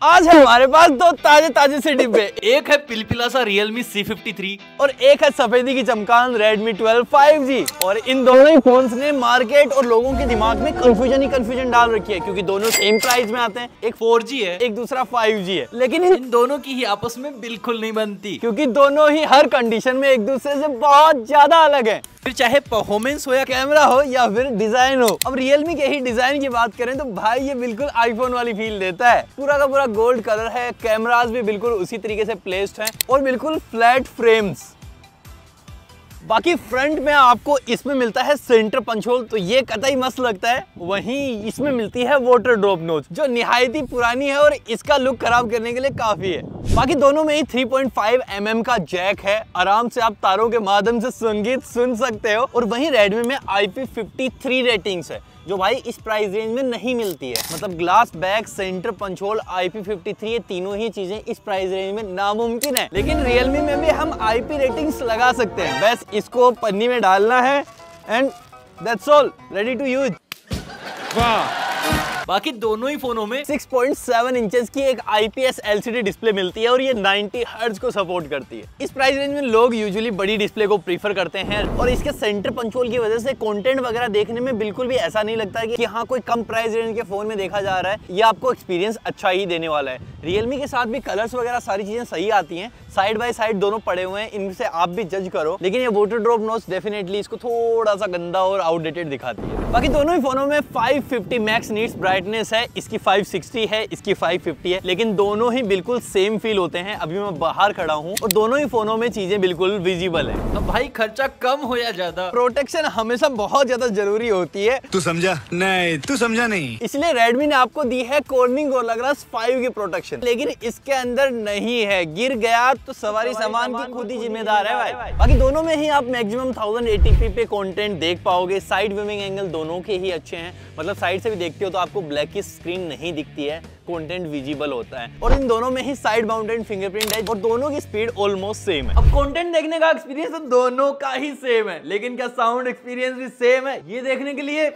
आज है हमारे पास दो ताजे ताजे से डिब्बे। एक है पिलपिला सा Realme C53 और एक है सफेदी की चमकान Redmi 12 5G। और इन दोनों ही फोन्स ने मार्केट और लोगों के दिमाग में कंफ्यूजन डाल रखी है, क्योंकि दोनों सेम प्राइस में आते हैं। एक 4G है, एक दूसरा 5G है, लेकिन इन दोनों की ही आपस में बिल्कुल नहीं बनती, क्योंकि दोनों ही हर कंडीशन में एक दूसरे से बहुत ज्यादा अलग है। फिर चाहे परफॉर्मेंस हो या कैमरा हो या फिर डिजाइन हो। अब Realme के ही डिजाइन की बात करें तो भाई ये बिल्कुल आईफोन वाली फील देता है। पूरा का पूरा गोल्ड कलर है, कैमरास भी बिल्कुल उसी तरीके से प्लेस्ड हैं और बिल्कुल फ्लैट फ्रेम्स। बाकी फ्रंट में आपको इसमें मिलता है सेंटर पंच होल, तो ये कतई मस्त लगता है। वहीं इसमें मिलती है वाटर ड्रॉप नोच, जो निहायत ही पुरानी है और इसका लुक खराब करने के लिए काफी है। बाकी दोनों में ही 3.5 mm का जैक है, आराम से आप तारों के माध्यम से संगीत सुन सकते हो। और वहीं Redmi में IP53 रेटिंग्स है, जो भाई इस प्राइस रेंज में नहीं मिलती है। मतलब glass back, centre punch hole, IP53, ये तीनों ही चीजें इस प्राइस रेंज में नामुमकिन है। लेकिन Realme में भी हम IP रेटिंग्स लगा सकते हैं, बस इसको पन्नी में डालना है and that's all, ready to use. वाह। बाकी दोनों ही फोनों में 6.7 इंचेस की एक IPS LCD डिस्प्ले मिलती है और ये 90 हर्ट्ज को सपोर्ट करती है। इस प्राइस रेंज में लोग यूजुअली बड़ी डिस्प्ले को प्रीफर करते हैं और इसके सेंटर पंच होल की वजह से कंटेंट वगैरह देखने में बिल्कुल भी ऐसा नहीं लगता है कि हाँ कोई कम प्राइस रेंज के फोन में देखा जा रहा है। ये आपको एक्सपीरियंस अच्छा ही देने वाला है। Realme के साथ भी कलर्स वगैरह सारी चीजें सही आती हैं, साइड बाय साइड दोनों पड़े हुए हैं, इनसे आप भी जज करो। लेकिन ये वाटर ड्रॉप नोच डेफिनेटली इसको थोड़ा सा गंदा और आउटडेटेड दिखाती है। बाकी दोनों ही फोनों में 550 मैक्स नीट्स ब्राइटनेस है, इसकी 560 है, इसकी 550 है, लेकिन दोनों ही बिल्कुल सेम फील होते हैं। अभी मैं बाहर खड़ा हूँ और दोनों ही फोनों में चीजें बिल्कुल विजिबल है। अब भाई खर्चा कम हो या ज्यादा, प्रोटेक्शन हमेशा बहुत ज्यादा जरूरी होती है। तू समझा नहीं, तू समझा नहीं। इसलिए Redmi ने आपको दी है Corning Gorillaglass 5 की प्रोटेक्शन, लेकिन इसके अंदर नहीं है। गिर गया तो सवारी सामान की खुद ही जिम्मेदार है भाई। बाकी दोनों में ही आप मैक्सिमम 1080p पे कंटेंट देख पाओगे। साइड व्यूइंग एंगल दोनों के ही अच्छे हैं, मतलब साइड से भी देखते हो तो आपको ब्लैकिश स्क्रीन नहीं दिखती है, कंटेंट विजिबल होता है। और इन दोनों में ही साइड माउंटेड फिंगरप्रिंट है और दोनों की स्पीड ऑलमोस्ट सेम है। अब कंटेंट देखने का एक्सपीरियंस तो दोनों का ही सेम है, लेकिन क्या साउंड एक्सपीरियंस भी सेम है, ये देखने के लिए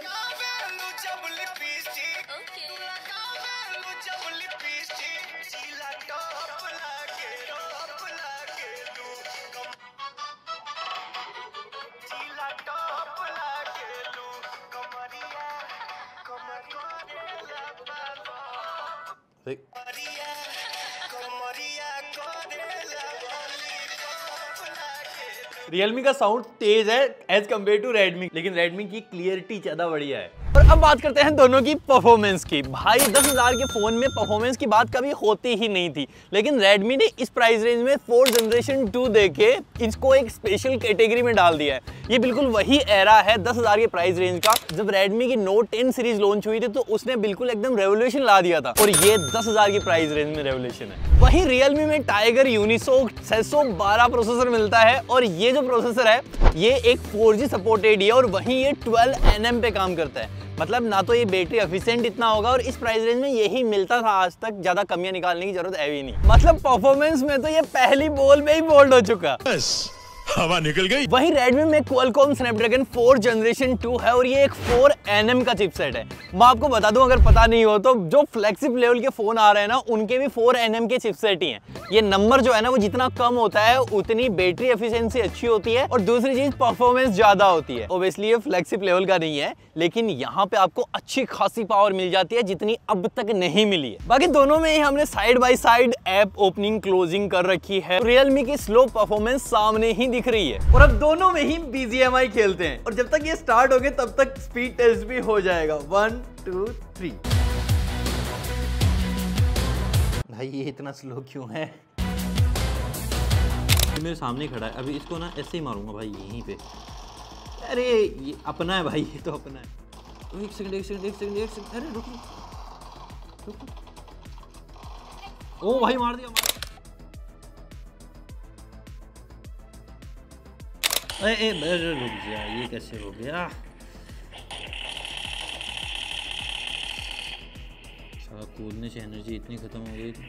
Realme का साउंड तेज है एज कम्पेयर टू Redmi, लेकिन Redmi की क्लियरिटी ज्यादा बढ़िया है। और अब बात करते हैं दोनों की परफॉर्मेंस की। भाई 10,000 के फोन में परफॉर्मेंस की बात कभी होती ही नहीं थी, लेकिन Redmi ने इस प्राइस रेंज में 4th जनरेशन 2 देके इसको एक स्पेशल कैटेगरी में डाल दिया है। ये बिल्कुल वही एरा है 10,000 के प्राइस रेंज का, जब Redmi की Note 10 सीरीज लॉन्च हुई थी तो उसने बिल्कुल एकदम रेवोल्यूशन ला दिया था, और ये 10,000 की प्राइस रेंज में रेवोल्यूशन है। वहीं Realme में Tiger Unisoc 612 प्रोसेसर मिलता है, और ये जो प्रोसेसर है ये एक 4G सपोर्टेड है, और वहीं ये 12 nm पे काम करता है। मतलब ना तो ये बैटरी एफिशिएंट इतना होगा, और इस प्राइस रेंज में यही मिलता था आज तक, ज्यादा कमियां निकालने की जरूरत है भी नहीं। मतलब परफॉर्मेंस में तो ये पहली बॉल में ही बोल्ड हो चुका, हवा निकल गई। वहीं Redmi में Qualcomm Snapdragon 4 जनरेशन 2 है, और ये एक 4 nm का चिपसेट है। मैं आपको बता दूं अगर पता नहीं हो तो, जो फ्लैगशिप लेवल के फोन आ रहे हैं ना उनके भी 4 nm के चिपसेट ही हैं। ये नंबर जो है ना वो जितना कम होता है उतनी बैटरी एफिशिएंसी अच्छी होती है, और दूसरी चीज परफॉर्मेंस ज्यादा होती है। ओब्वियसली ये फ्लैगशिप लेवल का नहीं है, लेकिन यहाँ पे आपको अच्छी खासी पावर मिल जाती है जितनी अब तक नहीं मिली है। बाकी दोनों में ही हमने side by side app opening closing कर रखी है। Realme की स्लो परफॉर्मेंस सामने ही दिख रही है, और अब दोनों में ही BGMI खेलते हैं, और जब तक ये स्टार्ट हो गए तब तक स्पीड टेस्ट भी हो जाएगा। 1 2 3। भाई ये इतना स्लो क्यों है? मेरे सामने खड़ा है, अभी इसको ना ऐसे ही मारूंगा भाई यहीं पे। अरे ये अपना है भाई, ये तो अपना है। एक सेकंड। अरे रुक। ओ भाई मार दिया। रुक जा, ये कैसे हो गया? साला कूदने से एनर्जी इतनी खत्म हो गई थी।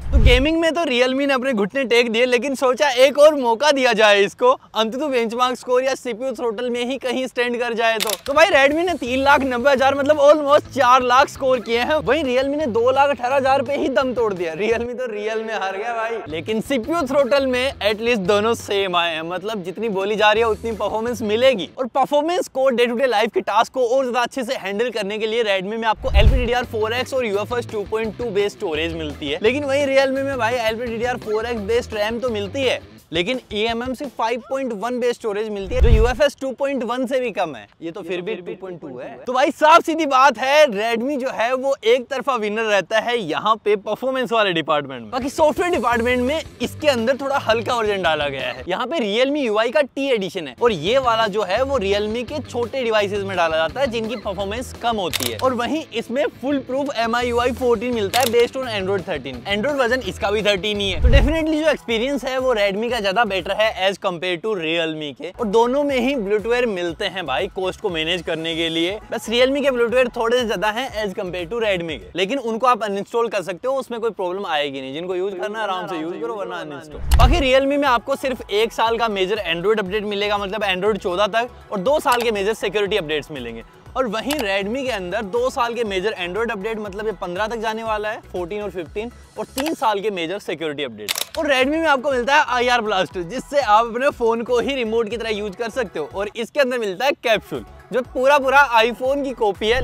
तो गेमिंग में तो Realme ने अपने घुटने टेक दिए, लेकिन सोचा एक और मौका दिया जाए इसको, अंततः बेंचमार्क स्कोर या CPU थ्रोटल में ही कहीं स्टैंड कर जाए तो भाई Redmi ने 3,90,000 मतलब ऑलमोस्ट 4 लाख स्कोर किए हैं। वहीं Realme ने 2,18,000 पे ही दम तोड़ दिया। Realme तो रियल में हार गया भाई, लेकिन CPU थ्रोटल में एटलीस्ट दोनों सेम आए हैं, मतलब जितनी बोली जा रही है उतनी परफॉर्मेंस मिलेगी। और परफॉर्मेंस को डे टू डे लाइफ के टास्क को और ज्यादा अच्छे से हैंडल करने के लिए Redmi में आपको LPDDR4X और UFS 2.2 बेस्ड स्टोरेज मिलती है, लेकिन वही Realme में भाई LPDDR4X बेस्ड रैम तो मिलती है, लेकिन eMMC 5.1 बेस्ड स्टोरेज मिलती है जो UFS 2.1 से भी कम है। ये तो फिर भी 2.2 है। तो भाई साफ सीधी बात है, Redmi जो है वो एक तरफा विनर रहता है यहाँ पे परफॉर्मेंस वाले डिपार्टमेंट में। बाकी सॉफ्टवेयर डिपार्टमेंट में इसके अंदर थोड़ा हल्का वर्जन डाला गया है। यहाँ पे Realme UI का T एडिशन है और ये वाला जो है वो Realme के छोटे डिवाइसेस में डाला जाता है जिनकी परफॉर्मेंस कम होती है। और वहीं इसमें फुल प्रूफ MIUI 14 मिलता है based on Android 13। Android version इसका भी 13 ही है। तो डेफिनेटली जो एक्सपीरियंस है वो Redmi का ज्यादा बेटर है एज कम्पेयर टू Realme के। और दोनों में ही ब्लूटूथ मिलते हैं भाई कॉस्ट को मैनेज करने के लिए। बस Realme के ब्लूटूथ थोड़े से ज्यादा हैं एज कम्पेयर टू Redmi के, लेकिन उनको आप अनइंस्टॉल कर सकते हो, उसमें कोई प्रॉब्लम आएगी नहीं। जिनको यूज करना है आराम से यूज करो, वरना अनइंस्टॉल। बाकी Realme में आपको सिर्फ 1 साल का मेजर एंड्रॉइड अपडेट मिलेगा, मतलब एंड्रॉइड 14 तक, और 2 साल के मेजर सिक्योरिटी अपडेट्स मिलेंगे। और वहीं Redmi के अंदर 2 साल के मेजर एंड्रॉइड अपडेट, मतलब ये 15 तक जाने वाला है, 14 और 15, और 3 साल के मेजर सिक्योरिटी अपडेट। और Redmi में आपको मिलता है IR ब्लास्टर, जिससे आप अपने फोन को ही रिमोट की तरह यूज कर सकते हो। और इसके अंदर मिलता है कैप्सूल, जो पूरा आईफोन की कॉपी है।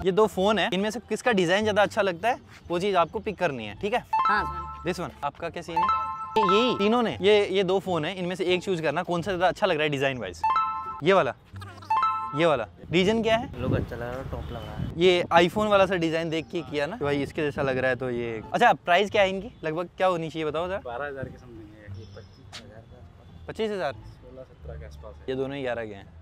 ये 2 फोन है, इनमें से किसका डिजाइन ज्यादा अच्छा लगता है वो चीज आपको पिक करनी है, ठीक है? This one. आपका क्या सीन है? यही तीनों ने, ये 2 फोन है, इनमें से एक चूज करना कौन सा ज्यादा अच्छा लग रहा है डिजाइन वाइज। ये वाला रीजन क्या है? लोग अच्छा लग रहा है, टॉप लग रहा है। ये आईफोन वाला सा डिजाइन देख के किया ना, भाई इसके जैसा लग रहा है। तो ये अच्छा, प्राइस क्या है इनकी लगभग, क्या होनी चाहिए बताओ जरा? 12,000 के समथिंग है, ये 25,000 के आसपास। 25,000? 16-17 के आसपास है। ये दोनों ही 11 के हैं।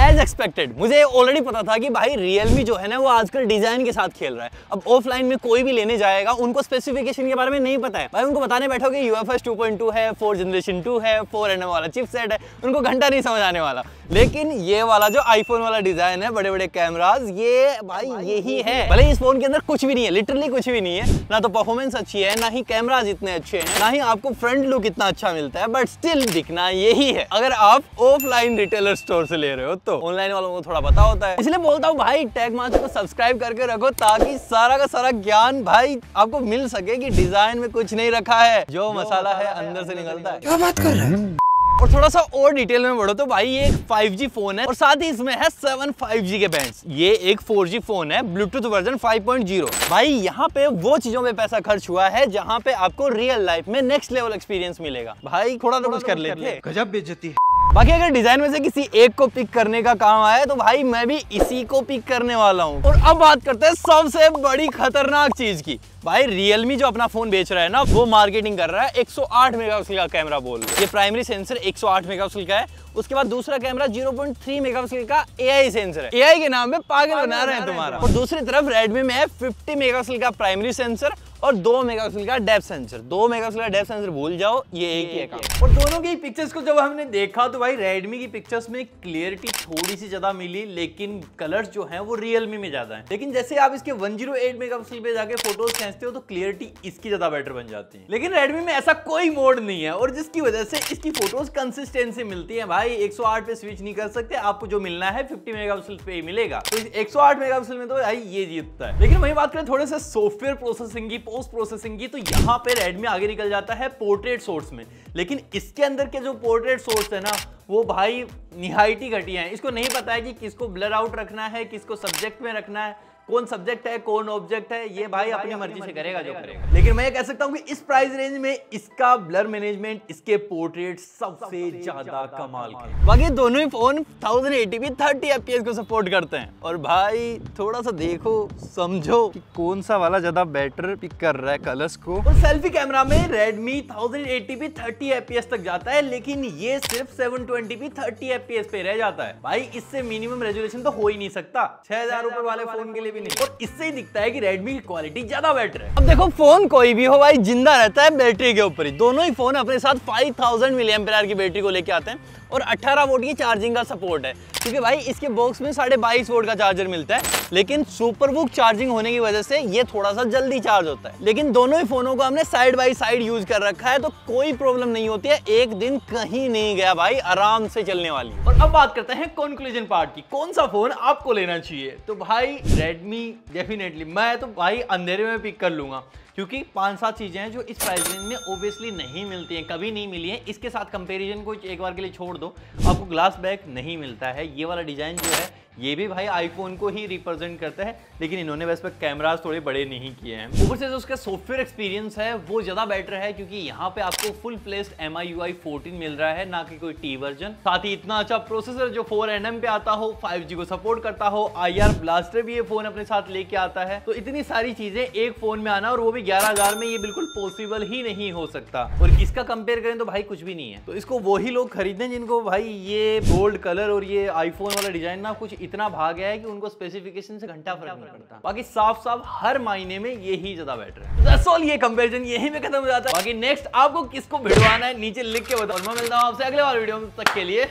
एज एक्सपेक्टेड, मुझे ऑलरेडी पता था कि भाई Realme जो है ना वो आजकल डिजाइन के साथ खेल रहा है। अब ऑफलाइन में कोई भी लेने जाएगा, उनको स्पेसिफिकेशन के बारे में नहीं पता है भाई। उनको बताने बैठोगे UFS 2.2 है, 4 जनरेशन 2 है, 4nm वाला चिपसेट है, उनको घंटा नहीं समझ आने वाला। लेकिन ये वाला जो आईफोन वाला डिजाइन है, बड़े बड़े कैमरास, ये भाई यही है। भले इस फोन के अंदर कुछ भी नहीं है, लिटरली कुछ भी नहीं है, ना तो परफॉर्मेंस अच्छी है, ना ही कैमरास इतने अच्छे हैं, ना ही आपको फ्रंट लुक इतना अच्छा मिलता है, बट स्टिल दिखना यही है। अगर आप ऑफलाइन रिटेलर स्टोर से ले रहे हो तो ऑनलाइन वालों को थोड़ा पता होता है। इसलिए बोलता हूँ भाई, टेक मास्टर को सब्सक्राइब करके रखो, ताकि सारा का सारा ज्ञान भाई आपको मिल सके कि डिजाइन में कुछ नहीं रखा है, जो मसाला है अंदर से निकलता है। क्या बात कर रहे हैं? और थोड़ा सा और डिटेल में बढ़ो तो भाई ये एक 5G फोन है और साथ ही इसमें है 7 5G के बैंड्स। ये एक 4G फोन है, ब्लूटूथ वर्जन 5.0। भाई यहाँ पे वो चीजों पे पैसा खर्च हुआ है जहाँ पे आपको रियल लाइफ में नेक्स्ट लेवल एक्सपीरियंस मिलेगा। भाई थोड़ा तो कुछ कर लेते। गजब बेइज्जती। बाकी अगर डिजाइन में से किसी एक को पिक करने का काम आया तो भाई मैं भी इसी को पिक करने वाला हूँ। और अब बात करते हैं सबसे बड़ी खतरनाक चीज की। भाई Realme जो अपना फोन बेच रहा है ना, वो मार्केटिंग कर रहा है 108 मेगापिक्सल का कैमरा बोल रहा है। ये प्राइमरी सेंसर 108 मेगापिक्सल का है, उसके बाद दूसरा कैमरा 0.3 मेगापिक्सल का AI सेंसर है। AI के नाम पे पागल बना रहे हैं तुम्हारा। और दूसरी तरफ Redmi में है 50 मेगापिक्सल का प्राइमरी सेंसर और 2 मेगापिक्सल का डेप्थ सेंसर। 2 मेगापिक्सल का डेप्थ सेंसर भूल जाओ, ये एक ही है काम। और दोनों की पिक्चर्स को जब हमने देखा तो भाई Redmi की पिक्चर्स में क्लियरिटी थोड़ी सी ज्यादा मिली, लेकिन कलर्स जो हैं वो Realme में ज्यादा हैं। लेकिन जैसे आप इसके 108 मेगापिक्सल पे जाके फोटोज खींचते हो तो क्लियरिटी इसकी ज्यादा बेटर बन जाती है। लेकिन Redmi में ऐसा कोई मोड नहीं है और जिसकी वजह से इसकी फोटोज कंसिस्टेंट से मिलती है। भाई 108 पे स्विच नहीं कर सकते, आपको जो मिलना है 50 मेगापिक्सल पे ही मिलेगा। तो 108 मेगापिक्सल में तो भाई ये जीतता है। लेकिन वही बात करें थोड़े से सॉफ्टवेयर प्रोसेसिंग की, पोस्ट प्रोसेसिंग की, तो यहाँ पे Redmi आगे निकल जाता है पोर्ट्रेट सोर्स में। लेकिन इसके अंदर के जो पोर्ट्रेट सोर्स है ना, वो भाई निहायती घटिया है। इसको नहीं पता है कि किसको ब्लर आउट रखना है, किसको सब्जेक्ट में रखना है, कौन सब्जेक्ट है कौन ऑब्जेक्ट है, ये भाई अपनी मर्जी से करेगा जो करेगा। लेकिन मैं कह सकता हूँ कि इस प्राइस रेंज में इसका ब्लर मैनेजमेंट, इसके पोर्ट्रेट सबसे ज्यादा कमाल के। बाकी दोनों ही फोन 1080p 30 fps को सपोर्ट करते हैं। और भाई थोड़ा सा देखो समझो कि कौन सा वाला ज्यादा बेटर पिक कर रहा है कलर्स को। और सेल्फी कैमरा में Redmi 1080p 30 fps तक जाता है, लेकिन ये सिर्फ 720p 30 fps पे रह जाता है। भाई इससे मिनिमम रेजोल्यूशन तो हो ही नहीं सकता। 6,000 रुपए वाले फोन के लिए भी नहीं। और इससे ही दिखता है कि Redmi की क्वालिटी ज्यादा बेटर है। अब देखो फोन कोई भी हो भाई, जिंदा रहता है बैटरी के ऊपर ही। दोनों ही फोन अपने साथ 5000 mAh की बैटरी को लेके आते हैं और 18 वोल्ट की चार्जिंग का सपोर्ट है, क्योंकि भाई इसके बॉक्स में 22.5 वोल्ट का चार्जर मिलता है, लेकिन सुपरबुक चार्जिंग होने की वजह से ये थोड़ा सा जल्दी चार्ज होता है। लेकिन दोनों ही फोनों को हमने साइड बाय साइड यूज कर रखा है, तो कोई प्रॉब्लम नहीं होती है, एक दिन कहीं नहीं गया भाई, आराम से चलने वाली है। और अब बात करते हैं कंक्लूजन पार्ट की, कौन सा फोन आपको लेना चाहिए। तो भाई Redmi डेफिनेटली, मैं तो भाई अंधेरे में पिक कर लूंगा, क्योंकि 5-7 चीजें हैं जो इस प्राइस रेंज में ओब्वियसली नहीं मिलती हैं, कभी नहीं मिली हैं। इसके साथ कंपैरिजन को एक बार के लिए छोड़ दो, आपको ग्लास बैक नहीं मिलता है। ये वाला डिजाइन जो है ये भी भाई आईफोन को ही रिप्रेजेंट करता है, लेकिन इन्होंने वैसे पे कैमरास थोड़े बड़े नहीं किए हैं। ऊपर से जो उसका सॉफ्टवेयर एक्सपीरियंस है वो ज्यादा बेटर है, क्योंकि यहाँ पे आपको फुल फ्लेश्ड MIUI 14 मिल रहा है, ना कि कोई T वर्जन। साथ ही इतना अच्छा प्रोसेसर जो 4nm पे आता हो, 5G को सपोर्ट करता हो, IR ब्लास्टर भी ये फोन अपने साथ लेके आता है। तो इतनी सारी चीजें एक फोन में आना, और वो भी 11,000 में, ये बिल्कुल पॉसिबल ही नहीं हो सकता। और इसका कंपेयर करें तो भाई कुछ भी नहीं है। तो इसको वही लोग खरीदें जिनको भाई ये गोल्ड कलर और ये आईफोन वाला डिजाइन ना कुछ इतना भाग गया है कि उनको स्पेसिफिकेशन से घंटा फर्क नहीं पड़ता। बाकी साफ साफ हर मायने में यही ज्यादा बेटर है। दैट्स ऑल, ये कंपैरिजन यहीं पे खत्म हो जाता है। बाकी नेक्स्ट आपको किसको भिड़वाना है नीचे लिख के बताओ। मैं मिलता हूं आपसे अगले वाले वीडियो में, तक के लिए